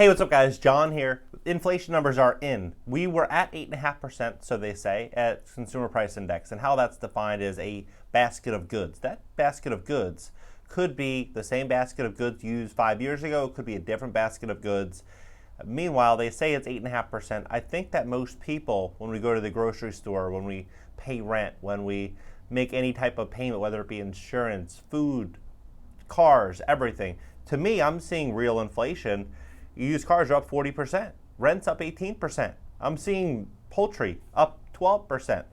Hey, what's up guys? John here. Inflation numbers are in. We were at 8.5%, so they say, at Consumer Price Index, and how that's defined is a basket of goods. That basket of goods could be the same basket of goods used 5 years ago, it could be a different basket of goods. Meanwhile, they say it's 8.5%. I think that most people, when we go to the grocery store, when we pay rent, when we make any type of payment, whether it be insurance, food, cars, everything, to me, I'm seeing real inflation. Used cars are up 40%, rent's up 18%. I'm seeing poultry up 12%.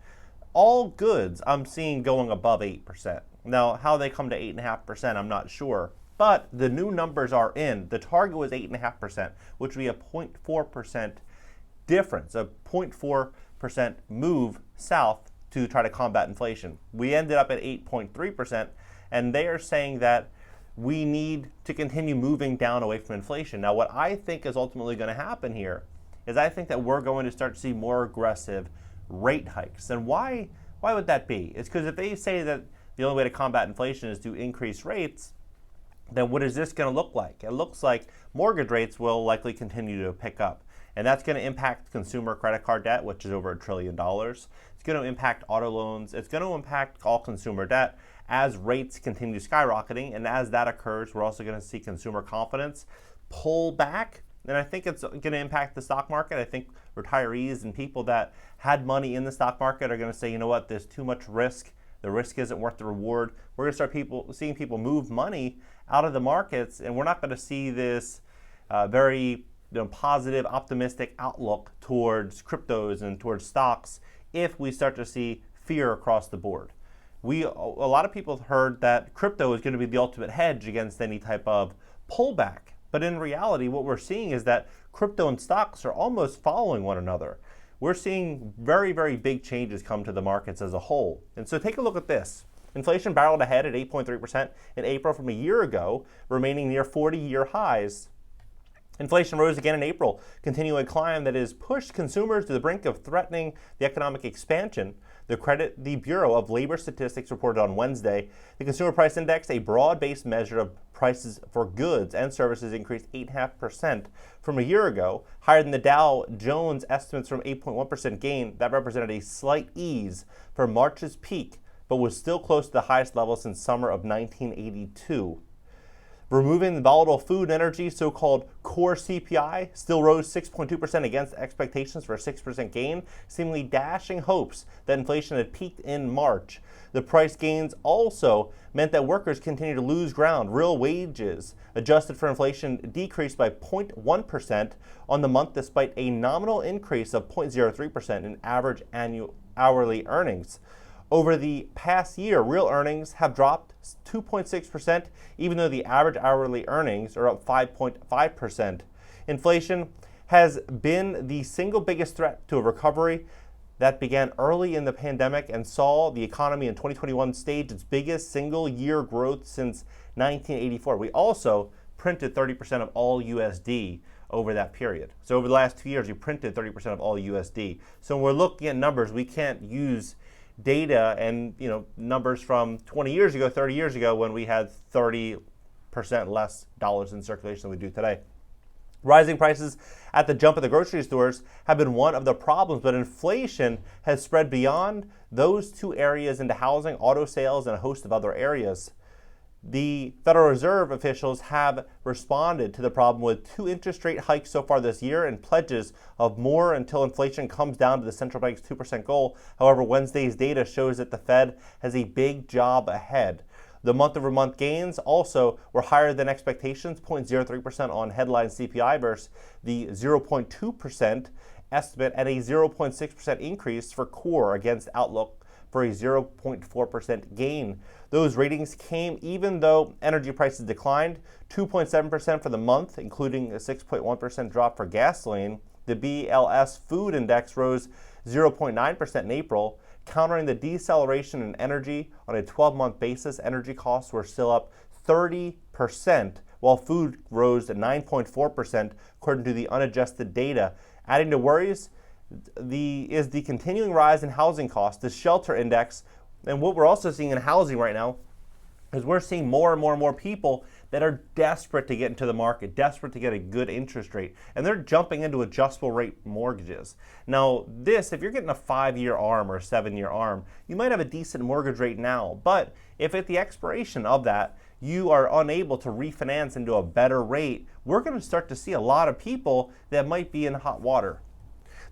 All goods I'm seeing going above 8%. Now, how they come to 8.5%, I'm not sure. But the new numbers are in. The target was 8.5%, which would be a 0.4% difference, a 0.4% move south to try to combat inflation. We ended up at 8.3%, and they are saying that we need to continue moving down away from inflation. Now, what I think is ultimately going to happen here is I think that we're going to start to see more aggressive rate hikes. And why would that be? It's because if they say that the only way to combat inflation is to increase rates, then what is this going to look like? It looks like mortgage rates will likely continue to pick up. And that's going to impact consumer credit card debt, which is over $1 trillion. It's going to impact auto loans. It's going to impact all consumer debt as rates continue skyrocketing. And as that occurs, we're also going to see consumer confidence pull back. And I think it's going to impact the stock market. I think retirees and people that had money in the stock market are going to say, you know what, there's too much risk. The risk isn't worth the reward. We're going to start seeing people move money out of the markets, and we're not going to see this very positive, optimistic outlook towards cryptos and towards stocks if we start to see fear across the board. A lot of people have heard that crypto is going to be the ultimate hedge against any type of pullback. But in reality, what we're seeing is that crypto and stocks are almost following one another. We're seeing very, very big changes come to the markets as a whole. And so take a look at this. Inflation barreled ahead at 8.3% in April from a year ago, remaining near 40-year highs. Inflation rose again in April, continuing a climb that has pushed consumers to the brink of threatening the economic expansion. The Bureau of Labor Statistics reported on Wednesday the Consumer Price Index, a broad-based measure of prices for goods and services, increased 8.5% from a year ago, higher than the Dow Jones estimates from 8.1% gain. That represented a slight ease from March's peak, but was still close to the highest level since summer of 1982. Removing the volatile food and energy, so-called core CPI, still rose 6.2% against expectations for a 6% gain, seemingly dashing hopes that inflation had peaked in March. The price gains also meant that workers continued to lose ground. Real wages, adjusted for inflation, decreased by 0.1% on the month, despite a nominal increase of 0.03% in average annual hourly earnings. Over the past year, real earnings have dropped 2.6%, even though the average hourly earnings are up 5.5%. Inflation has been the single biggest threat to a recovery that began early in the pandemic and saw the economy in 2021 stage its biggest single year growth since 1984. We also printed 30% of all USD over that period. So over the last 2 years, we printed 30% of all USD. So when we're looking at numbers, we can't use data and numbers from 20 years ago, 30 years ago, when we had 30% less dollars in circulation than we do today. Rising prices at the jump at the grocery stores have been one of the problems, but inflation has spread beyond those two areas into housing, auto sales, and a host of other areas. The Federal Reserve officials have responded to the problem with 2 interest rate hikes so far this year and pledges of more until inflation comes down to the central bank's 2% goal. However, Wednesday's data shows that the Fed has a big job ahead. The month-over-month gains also were higher than expectations, 0.03% on headline CPI versus the 0.2% estimate, and a 0.6% increase for core against outlook for a 0.4% gain. Those ratings came even though energy prices declined 2.7% for the month, including a 6.1% drop for gasoline. The BLS Food Index rose 0.9% in April, countering the deceleration in energy. On a 12-month basis, energy costs were still up 30%, while food rose at 9.4%, according to the unadjusted data. Adding to worries is the continuing rise in housing costs. The shelter index, and what we're also seeing in housing right now is we're seeing more and more people that are desperate to get into the market, desperate to get a good interest rate, and they're jumping into adjustable rate mortgages. Now this, if you're getting a 5-year ARM or a 7-year ARM, you might have a decent mortgage rate now, but if at the expiration of that, you are unable to refinance into a better rate, we're going to start to see a lot of people that might be in hot water.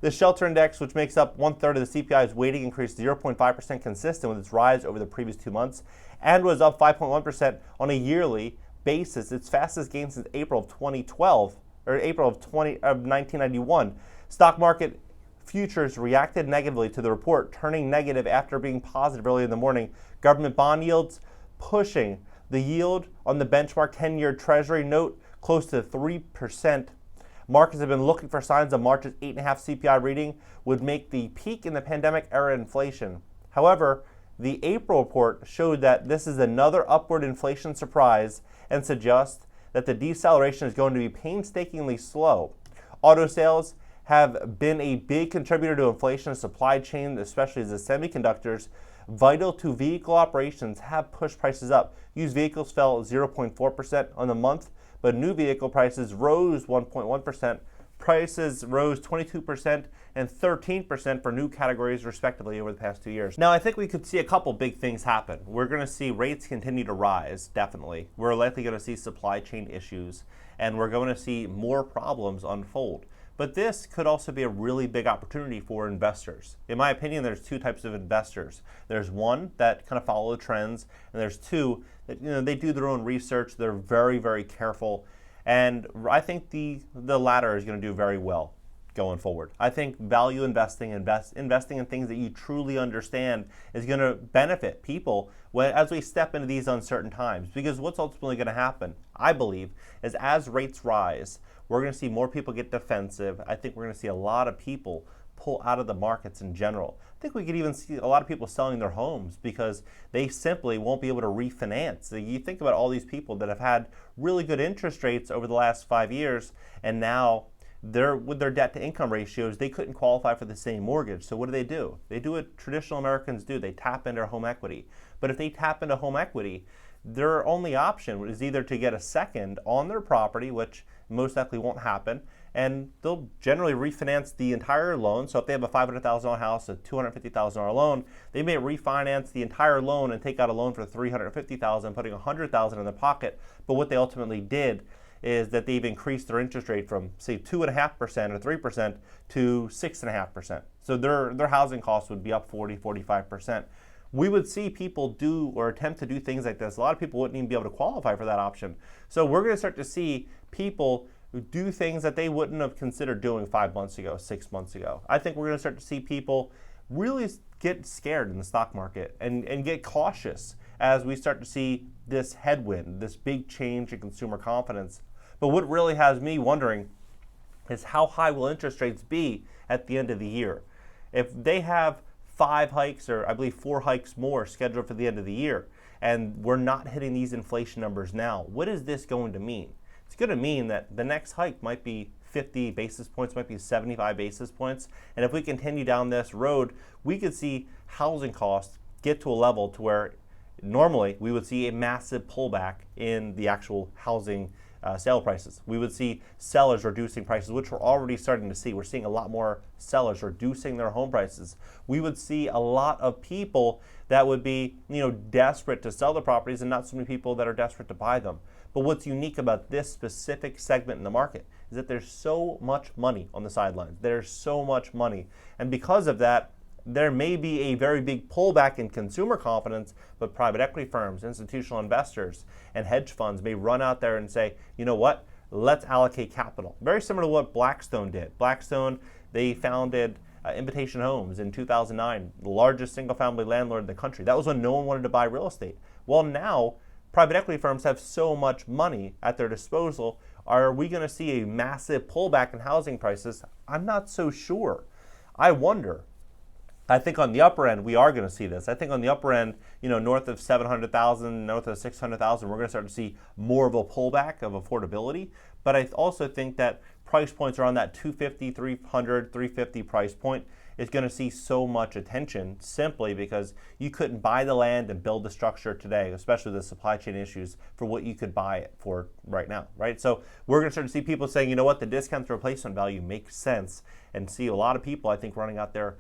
The shelter index, which makes up 1/3 of the CPI's weighting, increased 0.5%, consistent with its rise over the previous 2 months, and was up 5.1% on a yearly basis, its fastest gain since April of 2012, or April of 1991. Stock market futures reacted negatively to the report, turning negative after being positive early in the morning. Government bond yields pushing the yield on the benchmark 10-year Treasury note close to 3%. Markets have been looking for signs of March's 8.5 CPI reading would make the peak in the pandemic era inflation. However, the April report showed that this is another upward inflation surprise and suggests that the deceleration is going to be painstakingly slow. Auto sales have been a big contributor to inflation. Supply chain, especially as the semiconductors vital to vehicle operations, have pushed prices up. Used vehicles fell 0.4% on the month, but new vehicle prices rose 1.1%. Prices rose 22% and 13% for new categories, respectively, over the past 2 years. Now, I think we could see a couple big things happen. We're going to see rates continue to rise, definitely. We're likely going to see supply chain issues, and we're going to see more problems unfold. But this could also be a really big opportunity for investors. In my opinion, there's two types of investors. There's one that kind of follow the trends, and there's two that, they do their own research. They're very, very careful. And I think the latter is going to do very well going forward. I think value investing, investing in things that you truly understand is going to benefit people as we step into these uncertain times. Because what's ultimately going to happen, I believe, is as rates rise, we're going to see more people get defensive. I think we're going to see a lot of people pull out of the markets in general. I think we could even see a lot of people selling their homes because they simply won't be able to refinance. So you think about all these people that have had really good interest rates over the last 5 years, and now with their debt to income ratios, they couldn't qualify for the same mortgage. So what do? They do what traditional Americans do. They tap into home equity. But if they tap into home equity, their only option is either to get a second on their property, which most likely won't happen, and they'll generally refinance the entire loan. So if they have a $500,000 house, a $250,000 loan, they may refinance the entire loan and take out a loan for $350,000, putting $100,000 in their pocket. But what they ultimately did is that they've increased their interest rate from, say, 2.5% or 3% to 6.5%. So their housing costs would be up 40-45%. We would see people do or attempt to do things like this. A lot of people wouldn't even be able to qualify for that option. So we're going to start to see people who do things that they wouldn't have considered doing 5 months ago, 6 months ago. I think we're going to start to see people really get scared in the stock market and get cautious as we start to see this headwind, this big change in consumer confidence. But what really has me wondering is how high will interest rates be at the end of the year? If they have 5 hikes, or I believe 4 hikes more scheduled for the end of the year, and we're not hitting these inflation numbers now, what is this going to mean? It's going to mean that the next hike might be 50 basis points, might be 75 basis points. And if we continue down this road, we could see housing costs get to a level to where normally we would see a massive pullback in the actual housing sale prices. We would see sellers reducing prices, which we're already starting to see. We're seeing a lot more sellers reducing their home prices. We would see a lot of people that would be, desperate to sell the properties, and not so many people that are desperate to buy them. But what's unique about this specific segment in the market is that there's so much money on the sidelines. There's so much money. And because of that, there may be a very big pullback in consumer confidence, but private equity firms, institutional investors, and hedge funds may run out there and say, you know what, let's allocate capital. Very similar to what Blackstone did. Blackstone, they founded Invitation Homes in 2009, the largest single-family landlord in the country. That was when no one wanted to buy real estate. Well, now, private equity firms have so much money at their disposal. Are we going to see a massive pullback in housing prices? I'm not so sure. I wonder. I think on the upper end, we are going to see this. I think on the upper end, north of 700,000, north of 600,000, we're going to start to see more of a pullback of affordability. But I also think that price points around that 250, 300, 350 price point is going to see so much attention simply because you couldn't buy the land and build the structure today, especially the supply chain issues, for what you could buy it for right now, right? So we're going to start to see people saying, you know what, the discount to replacement value makes sense, and see a lot of people, I think, running out there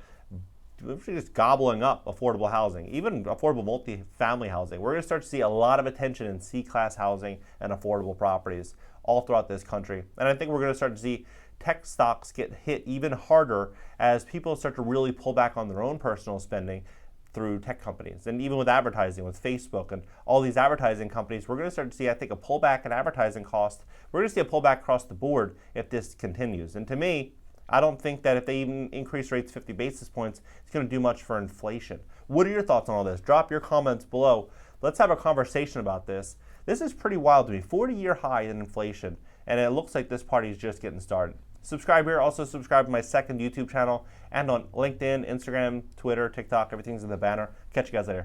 just gobbling up affordable housing, even affordable multi-family housing. We're going to start to see a lot of attention in C-class housing and affordable properties all throughout this country. And I think we're going to start to see tech stocks get hit even harder as people start to really pull back on their own personal spending through tech companies. And even with advertising, with Facebook and all these advertising companies, we're going to start to see, I think, a pullback in advertising cost. We're going to see a pullback across the board if this continues. And to me, I don't think that if they even increase rates 50 basis points, it's going to do much for inflation. What are your thoughts on all this? Drop your comments below. Let's have a conversation about this. This is pretty wild to me. 40-year high in inflation, and it looks like this party is just getting started. Subscribe here. Also subscribe to my second YouTube channel and on LinkedIn, Instagram, Twitter, TikTok. Everything's in the banner. Catch you guys later.